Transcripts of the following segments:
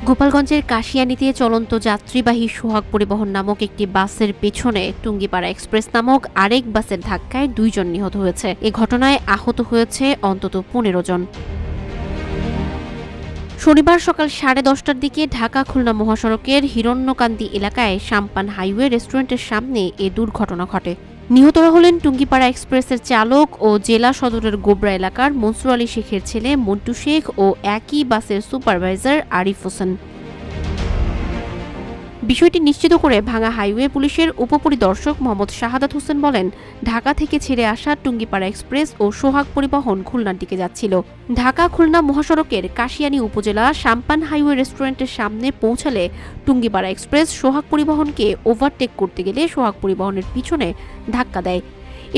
গোপালগঞ্জের কাশিয়ানীতে চলন্ত যাত্রীবাহী সোহাগ পরিবহন নামক একটি বাসের পেছনে টুঙ্গিপাড়া এক্সপ্রেস নামক আরেক বাসের ধাক্কায় 2 জন নিহত হয়েছে। এ ঘটনায় আহত হয়েছে অন্তত 15 জন। শনিবার সকাল 10:30টার দিকে ঢাকা খুলনা মহাসড়কের হিরণ্যকান্দি এলাকায় সাম্পান হাইওয়ে রেস্টুরেন্টের সামনে এ দুর্ঘটনা ঘটে। নিহতরা হলেন টুঙ্গিপাড়া এক্সপ্রেসের চালক ও জেলা সদরের গোবরা এলাকার মনসুর আলী শেখের ছেলে মন্টু শেখ ও একই বাসের সুপারভাইজার আরিফ হোসেন। বিষয়টি নিশ্চিত করে ভাঙা হাইওয়ে পুলিশের উপপরিদর্শক মোহাম্মদ শাহাদাত হোসেন বলেন, ঢাকা থেকে ছেড়ে আসা টুঙ্গিপাড়া এক্সপ্রেস ও সোহাগ পরিবহন খুলনার দিকে যাচ্ছিল। ঢাকা খুলনা মহাসড়কের কাশিয়ানী উপজেলা সাম্পান হাইওয়ে রেস্টুরেন্টের সামনে পৌঁছালে টুঙ্গিপাড়া এক্সপ্রেস সোহাগ পরিবহনকে ওভারটেক করতে গেলে সোহাগ পরিবহনের পিছনে ধাক্কা দেয়।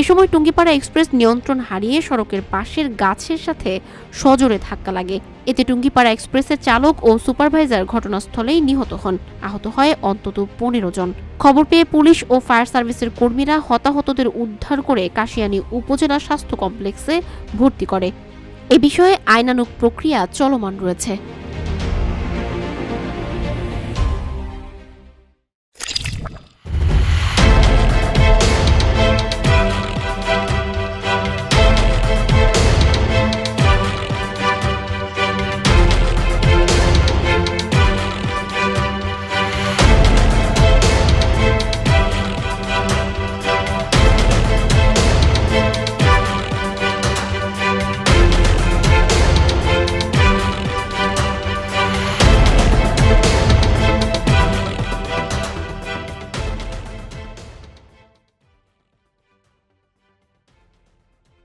এ সময় টুঙ্গিপাড়া এক্সপ্রেস নিয়ন্ত্রণ হারিয়ে সড়কের পাশের গাছের সাথে সজোরে ধাক্কা লাগে। এতে টুঙ্গিপাড়া এক্সপ্রেসের চালক ও সুপারভাইজার ঘটনাস্থলেই নিহত হন। আহত হয় অন্তত 15 জন। খবর পেয়ে পুলিশ ও ফায়ার সার্ভিসের কর্মীরা হতাহতদের উদ্ধার করে কাশিয়ানী উপজেলা স্বাস্থ্য কমপ্লেক্সে ভর্তি করে। এ বিষয়ে আইনানুগ প্রক্রিয়া চলমান রয়েছে।